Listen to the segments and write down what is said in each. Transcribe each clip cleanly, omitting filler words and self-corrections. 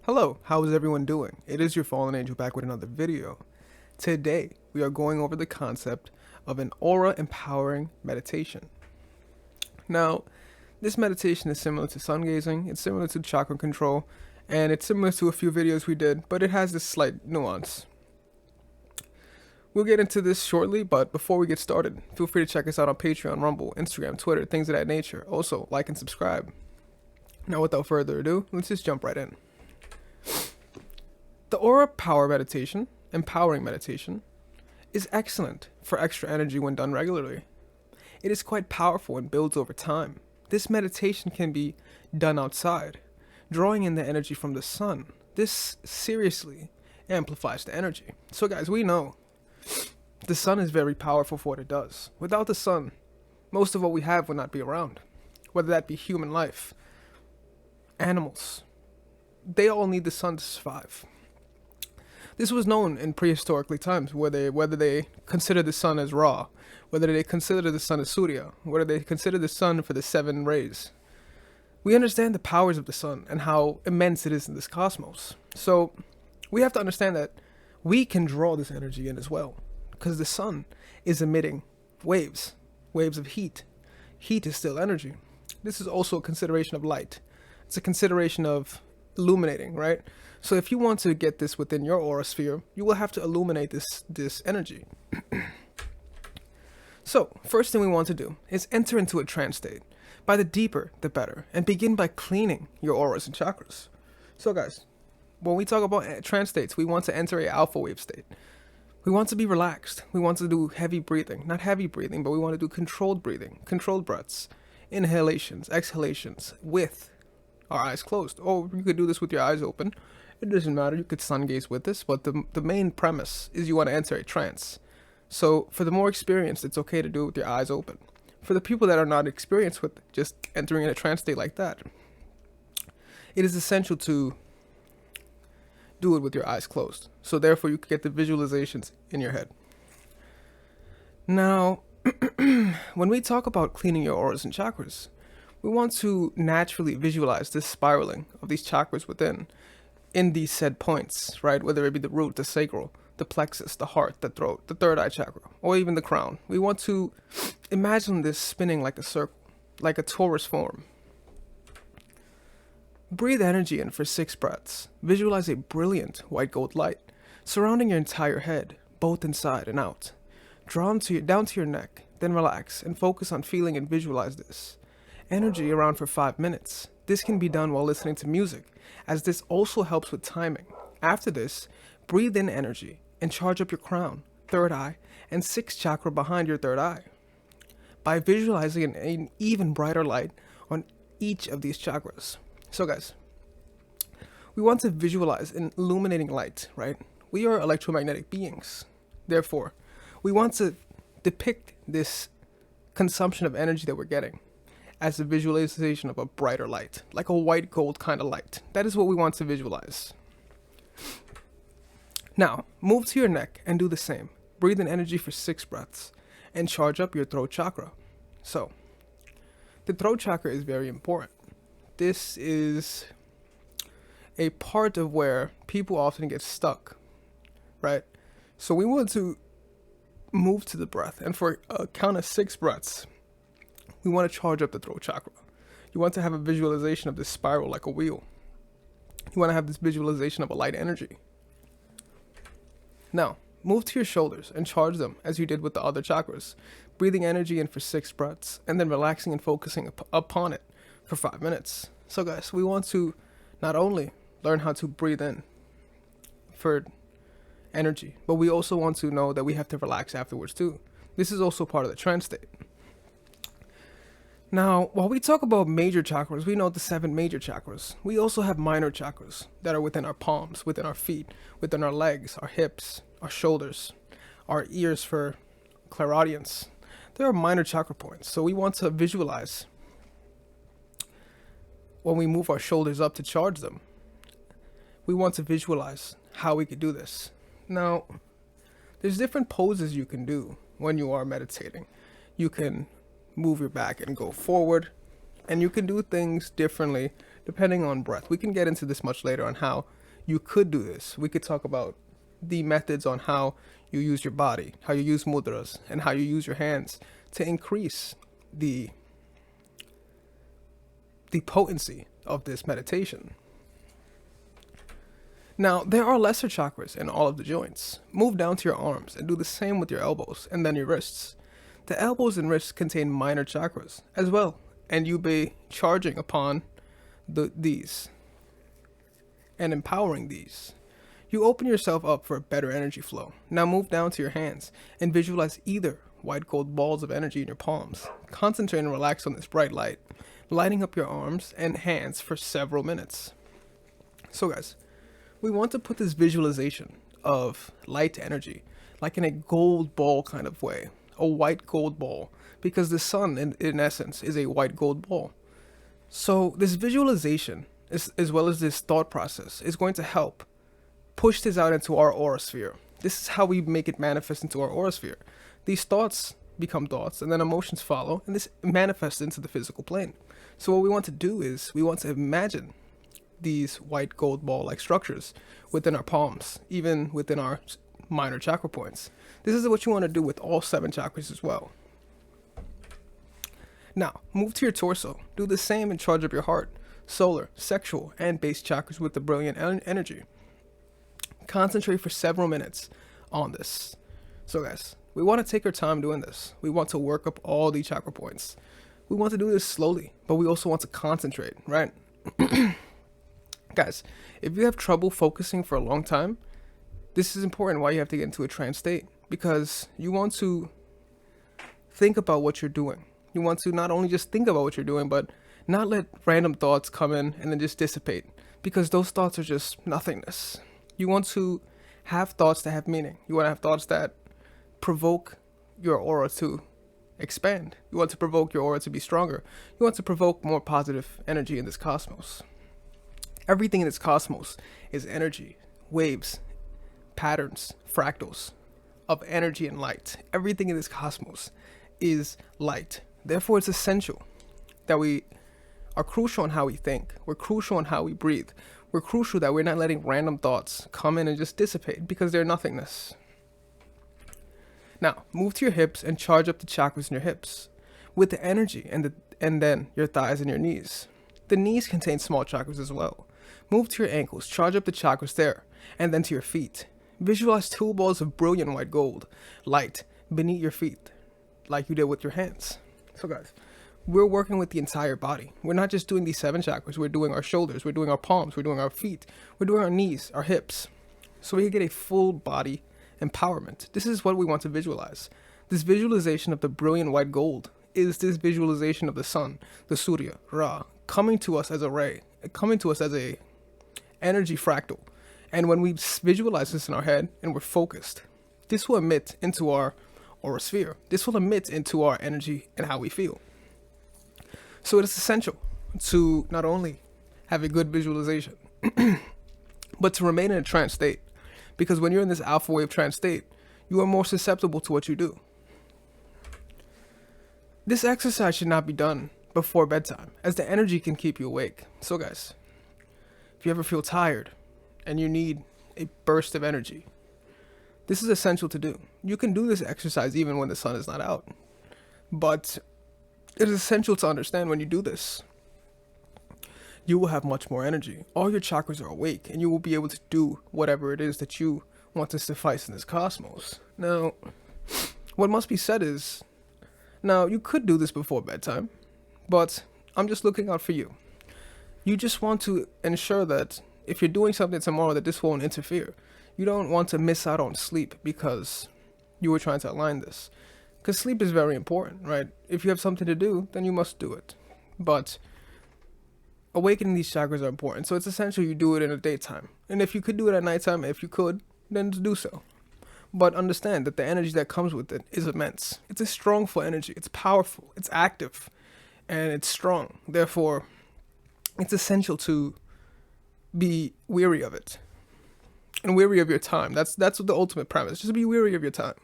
Hello, how is everyone doing? It is your fallen angel back with another video. Today, we are going over the concept of an aura empowering meditation. Now, this meditation is similar to sun gazing, it's similar to chakra control, and it's similar to a few videos we did, but it has this slight nuance. We'll get into this shortly, but before we get started, feel free to check us out on Patreon, Rumble, Instagram, Twitter, things of that nature. Also, like and subscribe. Now, without further ado, let's just jump right in. The aura power meditation, empowering meditation, is excellent for extra energy when done regularly. It is quite powerful and builds over time. This meditation can be done outside, drawing in the energy from the sun. This seriously amplifies the energy. So guys, we know the sun is very powerful for what it does. Without the sun, most of what we have would not be around. Whether that be human life, animals, they all need the sun to survive. This was known in prehistoric times, whether they consider the sun as Ra, whether they consider the sun as Surya, whether they consider the sun for the 7 rays. We understand the powers of the sun and how immense it is in this cosmos. So we have to understand that we can draw this energy in as well, because the sun is emitting waves of heat. Heat is still energy. This is also a consideration of light. It's a consideration of illuminating, right? So if you want to get this within your aura sphere, you will have to illuminate this energy. So first thing we want to do is enter into a trance state. By the deeper, the better, and begin by cleaning your auras and chakras. So guys, when we talk about trance states, we want to enter a alpha wave state. We want to be relaxed. We want to do heavy breathing. Not heavy breathing, but we want to do controlled breathing, controlled breaths, inhalations, exhalations with our eyes closed. Or you could do this with your eyes open. It doesn't matter. You could sun gaze with this, but the main premise is you want to enter a trance. So for the more experienced, it's okay to do it with your eyes open. For the people that are not experienced with just entering in a trance state like that, it is essential to do it with your eyes closed. So therefore you can get the visualizations in your head. Now, when we talk about cleaning your auras and chakras, we want to naturally visualize this spiraling of these chakras within in these said points, right? Whether it be the root, the sacral, the plexus, the heart, the throat, the third eye chakra, or even the crown. We want to imagine this spinning like a circle, like a torus form. Breathe energy in for 6 breaths. Visualize a brilliant white gold light surrounding your entire head, both inside and out. Down to your neck, then relax and focus on feeling and visualize this energy around for 5 minutes. This can be done while listening to music, as this also helps with timing. After this, breathe in energy and charge up your crown, third eye, and 6th chakra behind your third eye by visualizing an even brighter light on each of these chakras. So guys, we want to visualize an illuminating light, right? We are electromagnetic beings. Therefore, we want to depict this consumption of energy that we're getting as a visualization of a brighter light, like a white gold kind of light. That is what we want to visualize. Now, move to your neck and do the same. Breathe in energy for 6 breaths and charge up your throat chakra. So, the throat chakra is very important. This is a part of where people often get stuck, right? So we want to move to the breath, and for a count of 6 breaths, we want to charge up the throat chakra. You want to have a visualization of this spiral like a wheel. You want to have this visualization of a light energy. Now, move to your shoulders and charge them as you did with the other chakras, breathing energy in for 6 breaths, and then relaxing and focusing upon it for 5 minutes. So guys, we want to not only learn how to breathe in for energy, but we also want to know that we have to relax afterwards too. This is also part of the trance state. Now, while we talk about major chakras, we know the 7 major chakras. We also have minor chakras that are within our palms, within our feet, within our legs, our hips, our shoulders, our ears for clairaudience. There are minor chakra points, so we want to visualize when we move our shoulders up to charge them. We want to visualize how we could do this. Now, there's different poses you can do when you are meditating. You can move your back and go forward, and you can do things differently depending on breath. We can get into this much later on how you could do this. We could talk about the methods on how you use your body, how you use mudras, and how you use your hands to increase the potency of this meditation. Now, there are lesser chakras in all of the joints. Move down to your arms and do the same with your elbows and then your wrists. The elbows and wrists contain minor chakras as well, and you'll be charging upon these and empowering these. You open yourself up for a better energy flow. Now move down to your hands and visualize either white gold balls of energy in your palms. Concentrate and relax on this bright light, lighting up your arms and hands for several minutes. So guys, we want to put this visualization of light energy like in a gold ball kind of way, a white gold ball, because the sun in essence is a white gold ball. So this visualization as well as this thought process is going to help push this out into our aura sphere. This is how we make it manifest into our aura sphere. These thoughts become thoughts and then emotions follow, and this manifests into the physical plane. So what we want to do is we want to imagine these white gold ball like structures within our palms, even within our minor chakra points. This is what you want to do with all 7 chakras as well. Now move to your torso. Do the same and charge up your heart, solar, sexual, and base chakras with the brilliant energy. Concentrate for several minutes on this. So guys, we want to take our time doing this. We want to work up all the chakra points. We want to do this slowly, but we also want to concentrate, right? Guys, if you have trouble focusing for a long time, this is important why you have to get into a trance state, because you want to think about what you're doing. You want to not only just think about what you're doing, but not let random thoughts come in and then just dissipate, because those thoughts are just nothingness. You want to have thoughts that have meaning. You want to have thoughts that provoke your aura to expand. You want to provoke your aura to be stronger. You want to provoke more positive energy in this cosmos. Everything in this cosmos is energy, waves, patterns, fractals of energy and light. Everything in this cosmos is light. Therefore, it's essential that we are crucial on how we think. We're crucial on how we breathe. We're crucial that we're not letting random thoughts come in and just dissipate, because they're nothingness. Now, move to your hips and charge up the chakras in your hips with the energy, and then your thighs and your knees. The knees contain small chakras as well. Move to your ankles, charge up the chakras there, and then to your feet. Visualize 2 balls of brilliant white gold light beneath your feet, like you did with your hands. So guys, we're working with the entire body. We're not just doing these 7 chakras. We're doing our shoulders, we're doing our palms, we're doing our feet, we're doing our knees, our hips. So we can get a full body empowerment. This is what we want to visualize. This visualization of the brilliant white gold is this visualization of the sun, the Surya, Ra, coming to us as a ray, coming to us as a energy fractal. And when we visualize this in our head and we're focused, this will emit into our aura sphere. This will emit into our energy and how we feel. So it is essential to not only have a good visualization, but to remain in a trance state. Because when you're in this alpha wave trance state, you are more susceptible to what you do. This exercise should not be done before bedtime, as the energy can keep you awake. So guys, if you ever feel tired and you need a burst of energy, this is essential to do. You can do this exercise even when the sun is not out. But it is essential to understand when you do this, you will have much more energy. All your chakras are awake, and you will be able to do whatever it is that you want to suffice in this cosmos. Now, what must be said is, now you could do this before bedtime, but I'm just looking out for you. You just want to ensure that if you're doing something tomorrow, that this won't interfere. You don't want to miss out on sleep because you were trying to align this. Because sleep is very important, right? If you have something to do, then you must do it. But awakening these chakras are important, so it's essential you do it in the daytime. And if you could do it at nighttime, if you could, then do so. But understand that the energy that comes with it is immense. It's a strong full energy. It's powerful. It's active. And it's strong. Therefore, it's essential to be weary of it. And weary of your time. That's the ultimate premise. Just be weary of your time.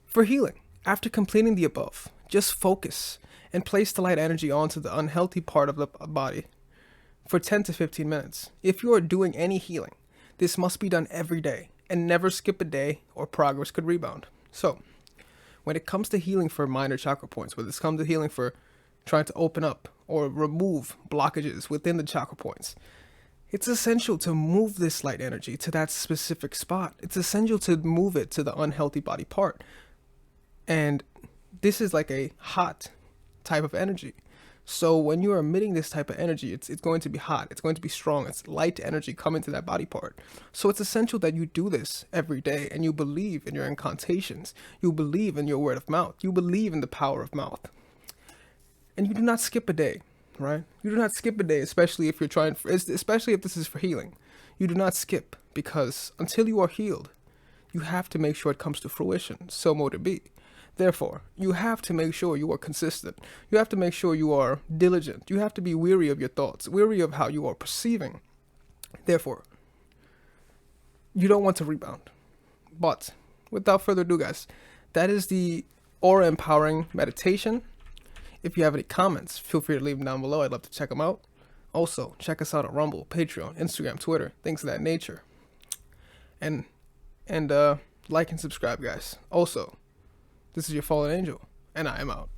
For healing, after completing the above, just focus and place the light energy onto the unhealthy part of the body for 10 to 15 minutes. If you are doing any healing, this must be done every day and never skip a day or progress could rebound. So, when it comes to healing for minor chakra points, when it comes to healing for trying to open up or remove blockages within the chakra points, it's essential to move this light energy to that specific spot. It's essential to move it to the unhealthy body part. And this is like a hot type of energy. So when you are emitting this type of energy, it's going to be hot. It's going to be strong. It's light energy coming to that body part. So it's essential that you do this every day and you believe in your incantations. You believe in your word of mouth. You believe in the power of mouth. And you do not skip a day, right? You do not skip a day, especially if you're trying, especially if this is for healing. You do not skip, because until you are healed, you have to make sure it comes to fruition. So mote it be. Therefore, you have to make sure you are consistent. You have to make sure you are diligent. You have to be weary of your thoughts, weary of how you are perceiving. Therefore, you don't want to rebound. But without further ado, guys, that is the aura empowering meditation. If you have any comments, feel free to leave them down below. I'd love to check them out. Also, check us out on Rumble, Patreon, Instagram, Twitter, things of that nature. And like and subscribe, guys. Also, this is your fallen angel, and I am out.